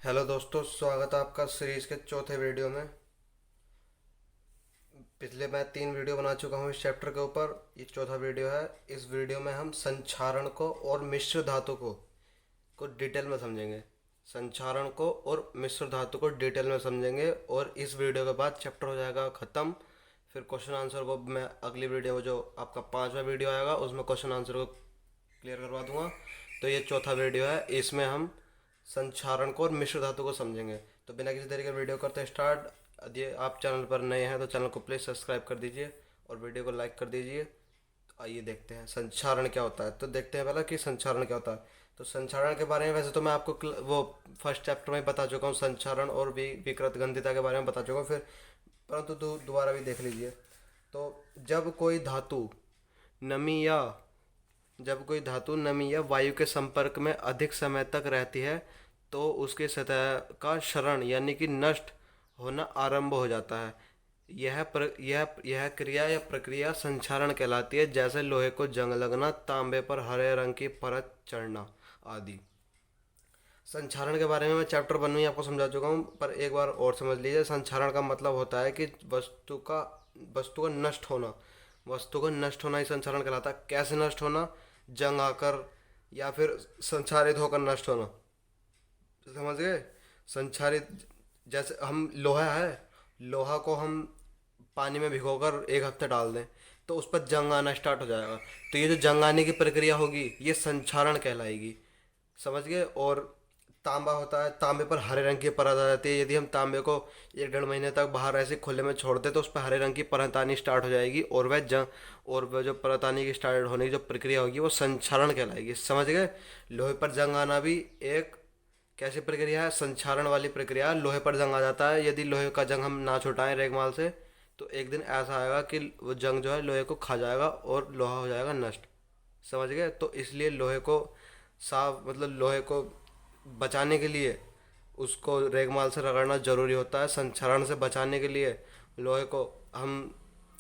Hello दोस्तों, स्वागत है आपका सीरीज के चौथे वीडियो में। पिछले मैं 3 वीडियो बना चुका हूँ इस चैप्टर के ऊपर। ये चौथा वीडियो है। इस वीडियो में हम संक्षारण को और मिश्र धातु को डिटेल में समझेंगे। संक्षारण को और मिश्र धातु को डिटेल में समझेंगे और इस वीडियो के बाद चैप्टर हो जाएगा ख़त्म। फिर क्वेश्चन आंसर को मैं अगली वीडियो में, जो आपका 5वां वीडियो आएगा, उसमें क्वेश्चन आंसर को क्लियर करवा दूंगा। तो ये चौथा वीडियो है, इसमें हम संक्षारण को और मिश्र धातु को समझेंगे। तो बिना किसी तरीके का वीडियो करते हैं स्टार्ट। यदि आप चैनल पर नए हैं तो चैनल को प्लीज़ सब्सक्राइब कर दीजिए और वीडियो को लाइक कर दीजिए। तो आइए देखते हैं संक्षारण क्या होता है। तो देखते हैं पहले कि संक्षारण क्या होता है। तो संक्षारण के बारे में वैसे तो मैं आपको वो फर्स्ट चैप्टर में बता चुका हूँ, संक्षारण और विकृत गंधिता के बारे में बता चुका हूँ। फिर परंतु दोबारा भी देख लीजिए। तो जब कोई धातु नमी या जब कोई धातु नमी या वायु के संपर्क में अधिक समय तक रहती है तो उसकी सतह का क्षरण यानी कि नष्ट होना आरंभ हो जाता है। यह क्रिया या प्रक्रिया संक्षारण कहलाती है, जैसे लोहे को जंग लगना, तांबे पर हरे रंग की परत चढ़ना आदि। संक्षारण के बारे में मैं चैप्टर 1 में ही आपको समझा चुका हूँ, पर एक बार और समझ लीजिए। संक्षारण का मतलब होता है कि वस्तु का नष्ट होना। वस्तु का नष्ट होना ही संक्षारण कहलाता है। कैसे नष्ट होना? जंग आकर या फिर संक्षारित होकर नष्ट होना। समझ गए? संक्षारित, जैसे हम लोहा है, लोहा को हम पानी में भिगोकर 1 हफ्ते डाल दें तो उस पर जंग आना स्टार्ट हो जाएगा। तो ये जो जंग आने की प्रक्रिया होगी ये संक्षारण कहलाएगी। समझ गए? और तांबा होता है, तांबे पर हरे रंग की परत आ जाती है। यदि हम तांबे को 1 डेढ़ महीने तक बाहर ऐसे खुले में छोड़ दें तो उस पर हरे रंग की परत आनी स्टार्ट हो जाएगी और वह जो परत आने की स्टार्ट होने की जो प्रक्रिया होगी वो संक्षारण कहलाएगी। समझ गए? लोहे पर जंग आना भी एक कैसी प्रक्रिया है? संक्षारण वाली प्रक्रिया है। लोहे पर जंग आ जाता है, यदि लोहे का जंग हम ना छुटाएं रेगमाल से तो एक दिन ऐसा आएगा कि वो जंग जो है लोहे को खा जाएगा और लोहा हो जाएगा नष्ट। समझ गए? तो इसलिए लोहे को साफ, मतलब लोहे को बचाने के लिए उसको रेगमाल से रगड़ना ज़रूरी होता है। संक्षारण से बचाने के लिए लोहे को हम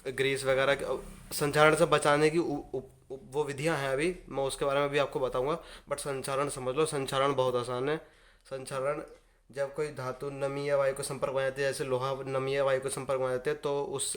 ग्रीस वगैरह संक्षारण से बचाने की वो विधियां हैं, अभी मैं उसके बारे में भी आपको बताऊंगा। बट संक्षारण समझ लो, संक्षारण बहुत आसान है। संक्षारण, जब कोई धातु नमी या वायु के संपर्क में आती है, जैसे लोहा नमी या वायु के संपर्क में आते हैं तो उस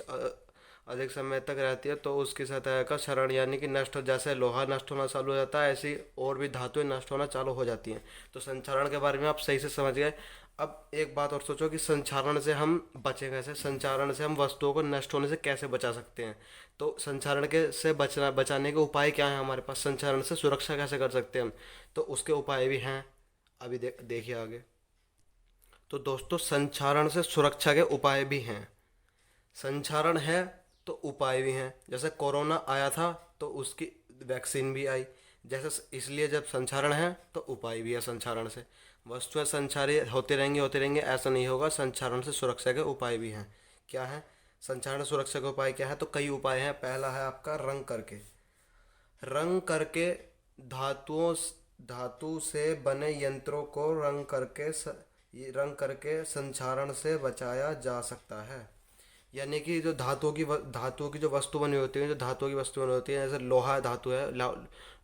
अधिक समय तक रहती है तो उसकी सतह का क्षरण यानी कि नष्ट हो, जैसे लोहा नष्ट होना चालू हो जाता है ऐसी और भी धातुएं नष्ट होना चालू हो जाती हैं। तो संक्षारण के बारे में आप सही से समझ गए। अब एक बात और सोचो कि संक्षारण से हम बचें कैसे? संक्षारण से हम वस्तुओं को नष्ट होने से कैसे बचा सकते हैं? तो संक्षारण के से बचाने के उपाय क्या हैं हमारे पास? संक्षारण से सुरक्षा कैसे कर सकते हैं हम? तो उसके उपाय भी हैं, अभी देखिए आगे। तो दोस्तों, संक्षारण से सुरक्षा के उपाय भी हैं। संक्षारण है तो उपाय भी हैं। जैसे कोरोना आया था तो उसकी वैक्सीन भी आई। जैसे इसलिए जब संक्षारण है तो उपाय भी है संक्षारण से। वस्तुएं संक्षारित होते रहेंगे ऐसा नहीं होगा। संक्षारण से सुरक्षा के उपाय भी हैं। क्या है संक्षारण सुरक्षा के उपाय? क्या है? तो कई उपाय हैं। पहला है आपका रंग करके। रंग करके धातुओं धातु से बने यंत्रों को रंग करके संक्षारण से बचाया जा सकता है। यानी कि जो धातुओं की जो वस्तु बनी होती है, जो धातुओं की वस्तु बनी होती है, जैसे लोहा धातु है,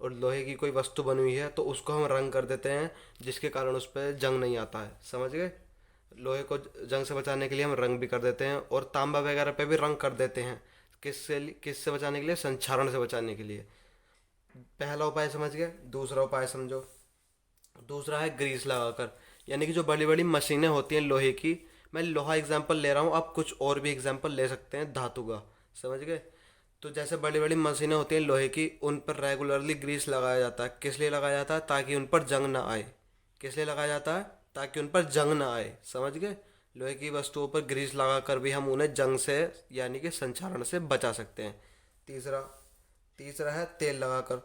और लोहे की कोई वस्तु बनी हुई है तो उसको हम रंग कर देते हैं, जिसके कारण उस पर जंग नहीं आता है। समझ गए? लोहे को जंग से बचाने के लिए हम रंग भी कर देते हैं और तांबा वगैरह पे भी रंग कर देते हैं। किससे बचाने के लिए? संक्षारण से बचाने के लिए। पहला उपाय समझ गए। दूसरा उपाय समझो। दूसरा है ग्रीस लगाकर। यानी कि जो बड़ी बड़ी मशीनें होती हैं लोहे की, मैं लोहा एग्जांपल ले रहा हूँ, आप कुछ और भी एग्जांपल ले सकते हैं धातु का। समझ गए? तो जैसे बड़ी बड़ी मशीनें होती हैं लोहे की, उन पर रेगुलरली ग्रीस लगाया जाता है। किस लिए लगाया जाता है? ताकि उन पर जंग ना आए। किस लिए लगाया जाता है? ताकि उन पर जंग ना आए। समझ गए? लोहे की वस्तुओं पर ग्रीस लगाकर भी हम उन्हें जंग से यानी कि संक्षारण से बचा सकते हैं। तीसरा तीसरा है तेल लगाकर।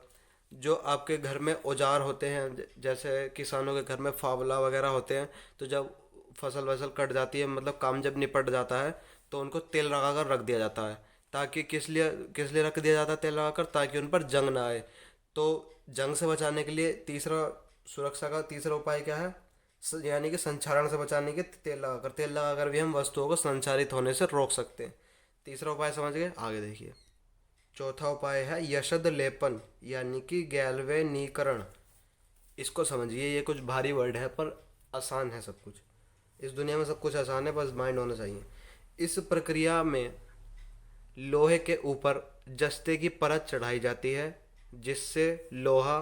जो आपके घर में औजार होते हैं, जैसे किसानों के घर में फावला वगैरह होते हैं, तो जब फसल वसल कट जाती है, मतलब काम जब निपट जाता है, तो उनको तेल लगाकर रख दिया जाता है। ताकि किस लिए रख दिया जाता है तेल लगाकर? ताकि उन पर जंग ना आए। तो जंग से बचाने के लिए सुरक्षा का तीसरा उपाय क्या है? यानी कि संक्षारण से बचाने के तेल लगाकर भी हम वस्तुओं को संचारित होने से रोक सकते हैं। तीसरा उपाय समझ गए? आगे देखिए। चौथा उपाय है यशद लेपन यानी कि गैल्वेनीकरण। इसको समझिए, ये कुछ भारी वर्ड है पर आसान है सब कुछ। इस दुनिया में सब कुछ आसान है, बस माइंड होना चाहिए। इस प्रक्रिया में लोहे के ऊपर जस्ते की परत चढ़ाई जाती है, जिससे लोहा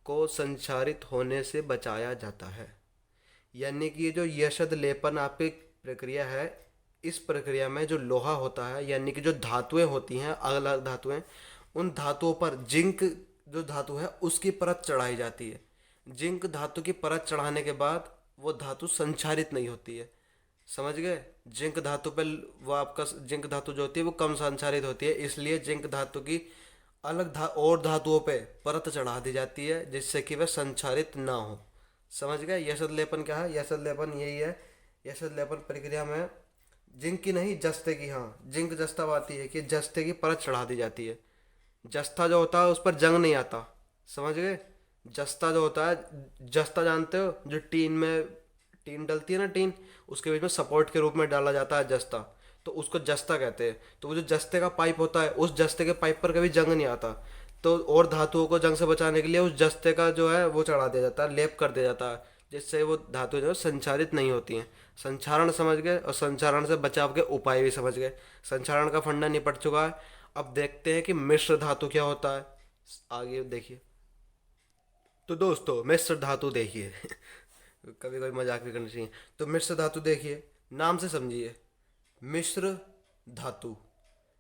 को संक्षारित होने से बचाया जाता है। यानी कि ये जो यशद लेपन आपकी प्रक्रिया है, इस प्रक्रिया में जो लोहा होता है, यानी कि जो धातुएं होती हैं, अलग अलग धातुएं, उन धातुओं पर जिंक जो धातु है उसकी परत चढ़ाई जाती है। जिंक धातु की परत चढ़ाने के बाद वो धातु संक्षारित नहीं होती है। समझ गए? जिंक धातु पे वो आपका जिंक धातु जो होती है वो कम संक्षारित होती है, इसलिए जिंक धातु की और धातुओं पे परत चढ़ा दी जाती है, जिससे कि वह संक्षारित ना हो। समझ गए? यशद लेपन क्या है? यशद लेपन यही है। यशद लेपन प्रक्रिया में जिंक की नहीं, जस्ते की, हाँ जिंक जस्ता आती है कि जस्ते की परत चढ़ा दी जाती है। जस्ता जो होता है उस पर जंग नहीं आता। समझ गए? जस्ता जो होता है, जस्ता जानते हो, जो टीन में टीन डलती है ना, टीन, उसके बीच में सपोर्ट के रूप में डाला जाता है जस्ता, तो उसको जस्ता कहते हैं। तो वो जो जस्ते का पाइप होता है, उस जस्ते के पाइप पर कभी जंग नहीं आता, तो और धातुओं को जंग से बचाने के लिए उस जस्ते का जो है वो चढ़ा दिया जाता है, लेप कर दिया जाता है, जिससे वो धातु जो है संचारित नहीं होती हैं। संचारण समझ गए, और संचारण से बचाव के उपाय भी समझ गए। संचारण का फंडा निपट चुका है। अब देखते हैं कि मिश्र धातु क्या होता है। आगे देखिए। तो दोस्तों मिश्र धातु देखिए कभी कभी मजाक भी करना चाहिए। तो मिश्र धातु देखिए, नाम से समझिए, मिश्र धातु।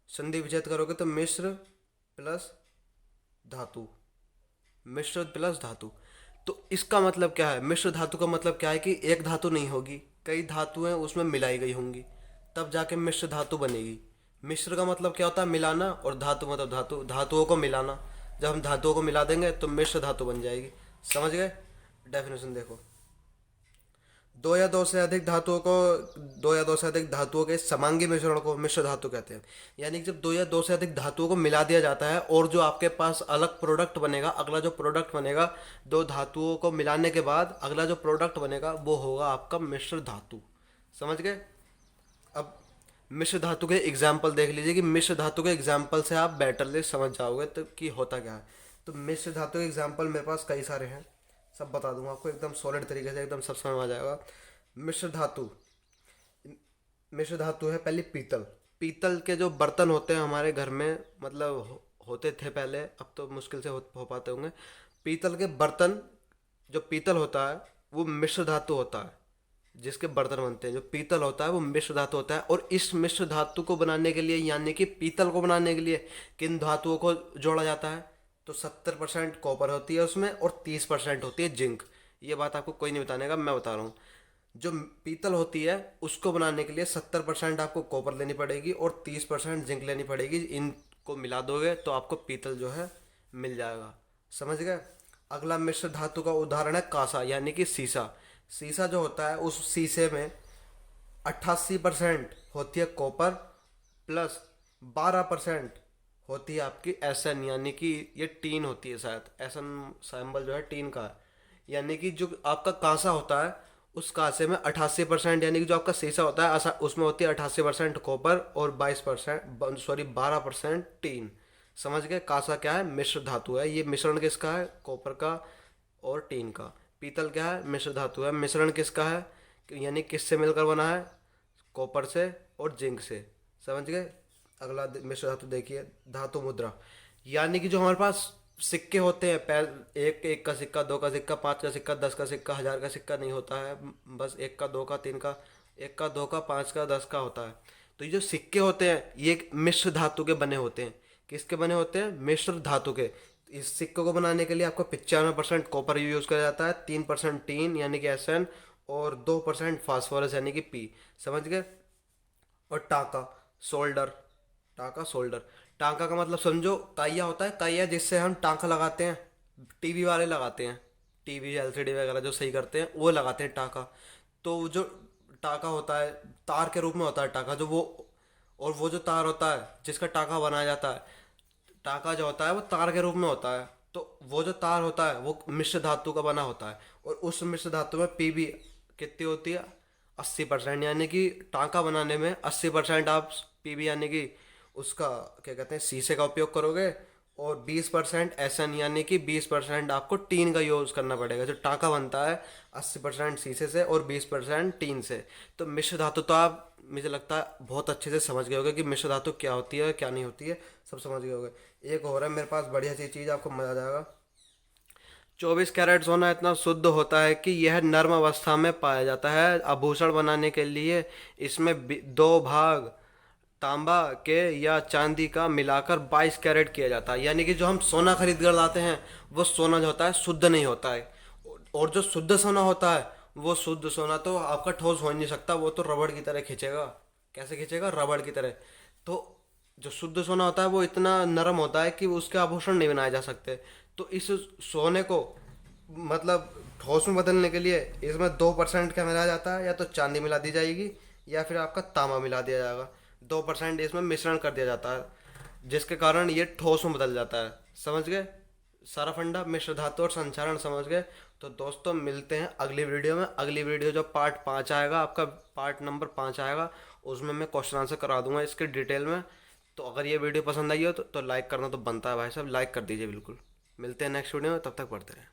संधि विच्छेद करोगे तो मिश्र प्लस धातु, मिश्र प्लस धातु। तो इसका मतलब क्या है? मिश्र धातु का मतलब क्या है कि एक धातु नहीं होगी, कई धातुएं उसमें मिलाई गई होंगी, तब जाके मिश्र धातु बनेगी। मिश्र का मतलब क्या होता है? मिलाना, और धातु मतलब धातु, धातुओं को मिलाना। जब हम धातुओं को मिला देंगे तो मिश्र धातु बन जाएगी। समझ गए? डेफिनेशन देखो, दो या दो से अधिक धातुओं को दो या दो से अधिक धातुओं के समांगी मिश्रण को मिश्र धातु कहते हैं। यानी कि जब दो या दो से अधिक धातुओं को मिला दिया जाता है और जो आपके पास अलग प्रोडक्ट बनेगा, अगला जो प्रोडक्ट बनेगा, दो धातुओं को मिलाने के बाद अगला जो प्रोडक्ट बनेगा वो होगा आपका मिश्र धातु। समझ गए? अब मिश्र धातु के एग्जाम्पल देख लीजिए कि मिश्र धातु के एग्जाम्पल से आप बेटरली समझ जाओगे तो कि होता क्या है। तो मिश्र धातु के एग्जाम्पल मेरे पास कई सारे हैं, सब बता दूंगा आपको एकदम सॉलिड तरीके से, एकदम सब समझ आ जाएगा। मिश्र धातु, मिश्र धातु है पहली पीतल। पीतल के जो बर्तन होते हैं हमारे घर में, मतलब होते थे पहले, अब तो मुश्किल से हो पाते होंगे। पीतल के बर्तन, जो पीतल होता है वो मिश्र धातु होता है। जिसके बर्तन बनते हैं जो पीतल होता है वो मिश्र धातु होता है। और इस मिश्र धातु को बनाने के लिए, यानी कि पीतल को बनाने के लिए किन धातुओं को जोड़ा जाता है? तो 70% कॉपर होती है उसमें और 30% होती है जिंक। ये बात आपको कोई नहीं बताने का, मैं बता रहा हूँ। जो पीतल होती है उसको बनाने के लिए 70% आपको कॉपर लेनी पड़ेगी और 30% जिंक लेनी पड़ेगी। इनको मिला दोगे तो आपको पीतल जो है मिल जाएगा। समझ गए? अगला मिश्र धातु का उदाहरण है कांसा, यानी कि शीशा। शीशा जो होता है उस शीशे में 88% होती है कॉपर प्लस 12% होती है आपकी एसन, यानी कि ये टीन होती है शायद, एसन सैम्बल जो है टीन का है। यानी कि जो आपका कांसा होता है उस कांसे में 88%, यानी कि जो आपका शीशा होता है उसमें होती है 88% कॉपर और 12% टीन। समझ गए? कांसा क्या है? मिश्र धातु है। ये मिश्रण किसका है? कॉपर का और टीन का। पीतल क्या है? मिश्र धातु है। मिश्रण किसका है? यानी किससे मिलकर बना है? कॉपर से और जिंक से। समझ गए? अगला मिश्र धातु देखिए, धातु मुद्रा। यानी कि जो हमारे पास सिक्के होते हैं, एक एक का सिक्का, दो का सिक्का, 5 का सिक्का, 10 का सिक्का, 1000 का सिक्का नहीं होता है, बस एक का, दो का, तीन का, एक का, दो का, 5 का, 10 का होता है। तो ये जो सिक्के होते हैं ये एक मिश्र धातु के बने होते हैं। किसके बने होते हैं? मिश्र धातु के। इस सिक्के को बनाने के लिए आपको 95% कॉपर यूज किया जाता है, 3% टीन यानी कि एस और 2% फास्फोरस यानी कि पी। समझ गए? और टाका, सोल्डर। टाका, सोल्डर। टांका का मतलब समझो, काइया होता है, काइया जिससे हम टांका लगाते हैं, टीवी वाले लगाते हैं, टीवी एलसीडी वगैरह जो सही करते हैं वो लगाते हैं टांका। तो जो टांका होता है तार के रूप में होता है टांका, जो वो, और वो जो तार होता है जिसका टांका बनाया जाता है, टांका जो होता है वो तार के रूप में होता है। तो वो जो तार होता है वो मिश्र धातु का बना होता है। और उस मिश्र धातु में पीबी कितनी होती है? 80%। यानी कि टांका बनाने में 80% आप पीबी यानी कि उसका क्या कहते हैं शीशे का उपयोग करोगे, और 20% एसन यानी कि 20% आपको टीन का यूज़ करना पड़ेगा। जो टाँका बनता है 80% शीशे से और 20% टीन से। तो मिश्र धातु तो आप मुझे लगता है बहुत अच्छे से समझ गए होगे कि मिश्र धातु क्या होती है क्या नहीं होती है, सब समझ गए होगे। एक और है मेरे पास बढ़िया सी चीज़, आपको मज़ा आ जाएगा। 24 कैरेट सोना इतना शुद्ध होता है कि यह नर्म अवस्था में पाया जाता है। आभूषण बनाने के लिए इसमें 2 भाग तांबा के या चांदी का मिलाकर 22 कैरेट किया जाता है। यानी कि जो हम सोना खरीद कर लाते हैं वो सोना जो होता है शुद्ध नहीं होता है। और जो शुद्ध सोना होता है वो शुद्ध सोना तो आपका ठोस हो ही नहीं सकता, वो तो रबड़ की तरह खींचेगा। कैसे खींचेगा? रबड़ की तरह। तो जो शुद्ध सोना होता है वो इतना नरम होता है कि उसके आभूषण नहीं बनाए जा सकते। तो इस सोने को मतलब ठोस में बदलने के लिए इसमें 2% क्या मिलाया जाता है, या तो चांदी मिला दी जाएगी या फिर आपका तांबा मिला दिया जाएगा। 2% इसमें मिश्रण कर दिया जाता है जिसके कारण ये ठोस में बदल जाता है। समझ गए सारा फंडा, मिश्र धातु और संचारण समझ गए। तो दोस्तों मिलते हैं अगली वीडियो में। अगली वीडियो जो पार्ट 5 आएगा, आपका पार्ट नंबर 5 आएगा, उसमें मैं क्वेश्चन आंसर करा दूंगा इसके डिटेल में। तो अगर ये वीडियो पसंद आई हो तो लाइक करना तो बनता है भाई साहब, लाइक कर दीजिए बिल्कुल। मिलते हैं नेक्स्ट वीडियो में, तब तक पढ़ते रहें।